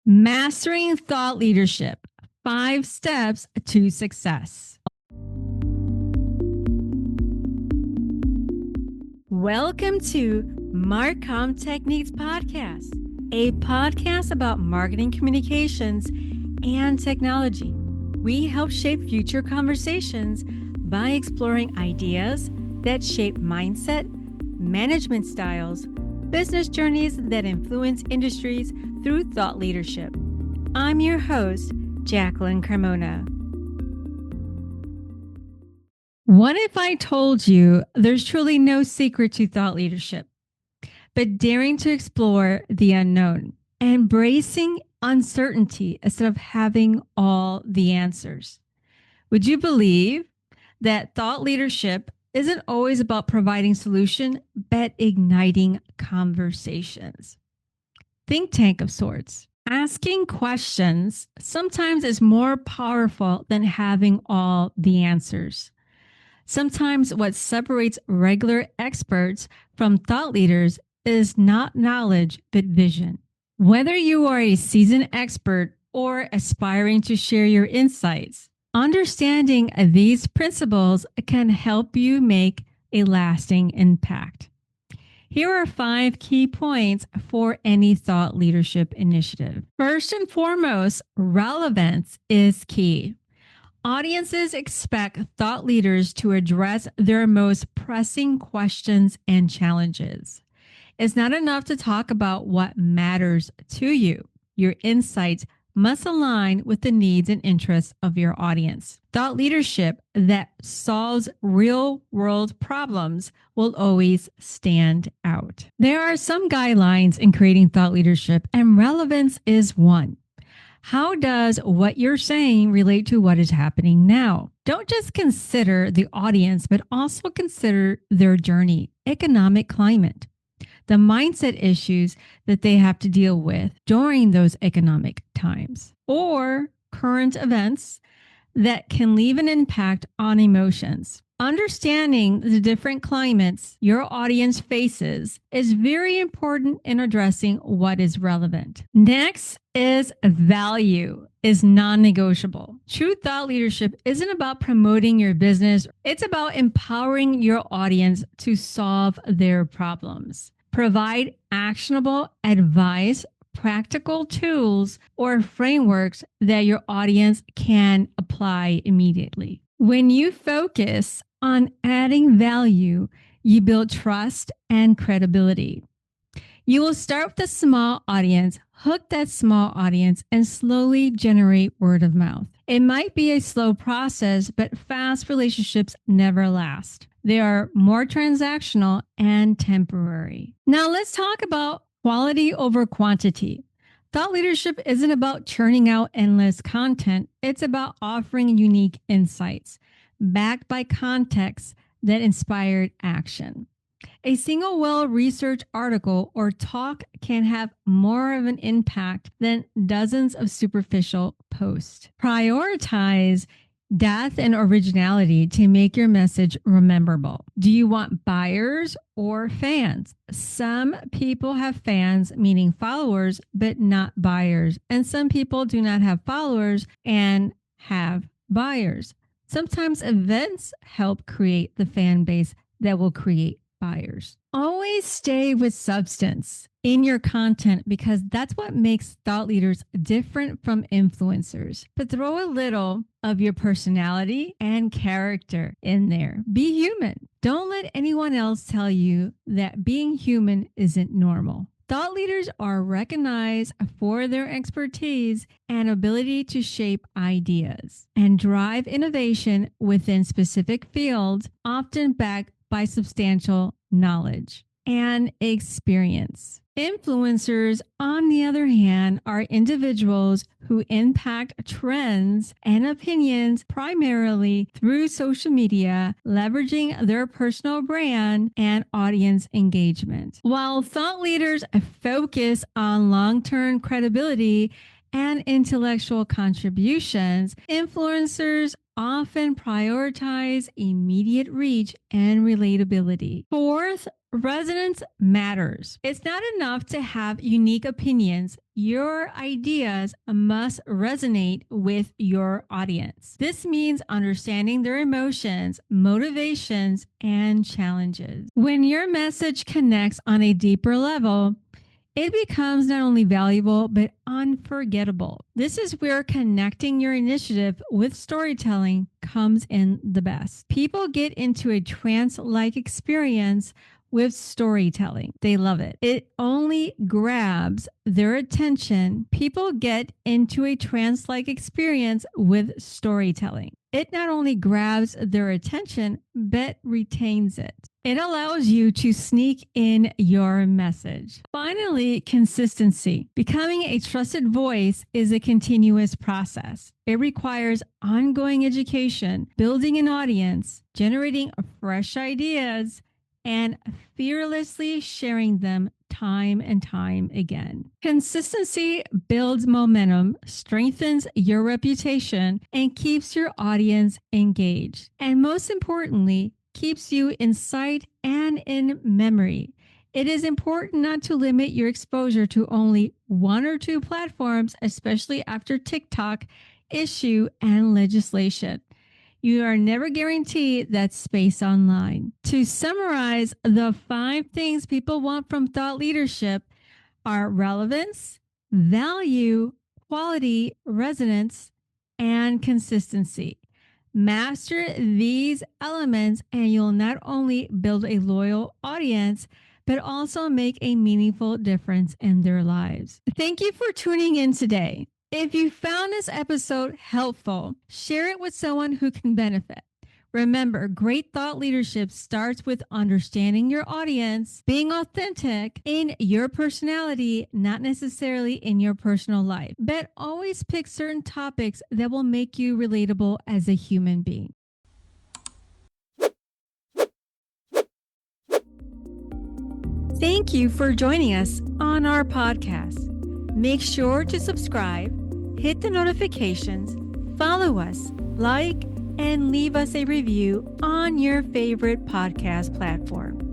Mastering Thought Leadership, 5 Steps to Success. Welcome to MarComTech-niques podcast, a podcast about marketing communications and technology. We help shape future conversations by exploring ideas that shape mindset, management styles, business journeys that influence industries through thought leadership. I'm your host, Jacqueline Cremona. What if I told you there's truly no secret to thought leadership, but daring to explore the unknown, embracing uncertainty instead of having all the answers? Would you believe that thought leadership isn't always about providing solution, but igniting conversations? Think tank of sorts. Asking questions sometimes is more powerful than having all the answers. Sometimes what separates regular experts from thought leaders is not knowledge, but vision. Whether you are a seasoned expert or aspiring to share your insights, understanding these principles can help you make a lasting impact. Here are 5 key points for any thought leadership initiative. First and foremost, relevance is key. Audiences expect thought leaders to address their most pressing questions and challenges. It's not enough to talk about what matters to you. Your insights must align with the needs and interests of your audience. Thought leadership that solves real-world problems will always stand out. There are some guidelines in creating thought leadership, and relevance is one. How does what you're saying relate to what is happening now? Don't just consider the audience, but also consider their journey, economic climate, the mindset issues that they have to deal with during those economic times, or current events that can leave an impact on emotions. Understanding the different climates your audience faces is very important in addressing what is relevant. Next is value is non-negotiable. True thought leadership isn't about promoting your business. It's about empowering your audience to solve their problems. Provide actionable advice, practical tools, or frameworks that your audience can apply immediately. When you focus on adding value, you build trust and credibility. You will start with a small audience, hook that small audience, and slowly generate word of mouth. It might be a slow process, but fast relationships never last. They are more transactional and temporary. Now let's talk about quality over quantity. Thought leadership isn't about churning out endless content. It's about offering unique insights backed by context that inspired action. A single well-researched article or talk can have more of an impact than dozens of superficial posts. Prioritize depth and originality to make your message memorable. Do you want buyers or fans? Some people have fans, meaning followers, but not buyers. And some people do not have followers and have buyers. Sometimes events help create the fan base that will create buyers. Always stay with substance in your content because that's what makes thought leaders different from influencers. But throw a little of your personality and character in there. Be human. Don't let anyone else tell you that being human isn't normal. Thought leaders are recognized for their expertise and ability to shape ideas and drive innovation within specific fields, often backed by substantial knowledge and experience. Influencers, on the other hand, are individuals who impact trends and opinions primarily through social media, leveraging their personal brand and audience engagement. While thought leaders focus on long-term credibility and intellectual contributions, influencers often prioritize immediate reach and relatability. Fourth, resonance matters. It's not enough to have unique opinions. your ideas must resonate with your audience. This means understanding their emotions, motivations, and challenges. When your message connects on a deeper level, it becomes not only valuable, but unforgettable. This is where connecting your initiative with storytelling comes in the best. People get into a trance-like experience with storytelling. They love it. It only grabs their attention. People get into a trance-like experience with storytelling. It not only grabs their attention, but retains it. It allows you to sneak in your message. Finally, consistency. Becoming a trusted voice is a continuous process. It requires ongoing education, building an audience, generating fresh ideas, and fearlessly sharing them time and time again. Consistency builds momentum, strengthens your reputation, and keeps your audience engaged. And most importantly, keeps you in sight and in memory. It is important not to limit your exposure to only one or two platforms, especially after TikTok issue and legislation. You are never guaranteed that space online. To summarize, the 5 things people want from thought leadership are relevance, value, quality, resonance, and consistency. Master these elements and you'll not only build a loyal audience, but also make a meaningful difference in their lives. Thank you for tuning in today. If you found this episode helpful, share it with someone who can benefit. Remember, great thought leadership starts with understanding your audience, being authentic in your personality, not necessarily in your personal life, but always pick certain topics that will make you relatable as a human being. Thank you for joining us on our podcast. Make sure to subscribe, hit the notifications, follow us, like, and leave us a review on your favorite podcast platform.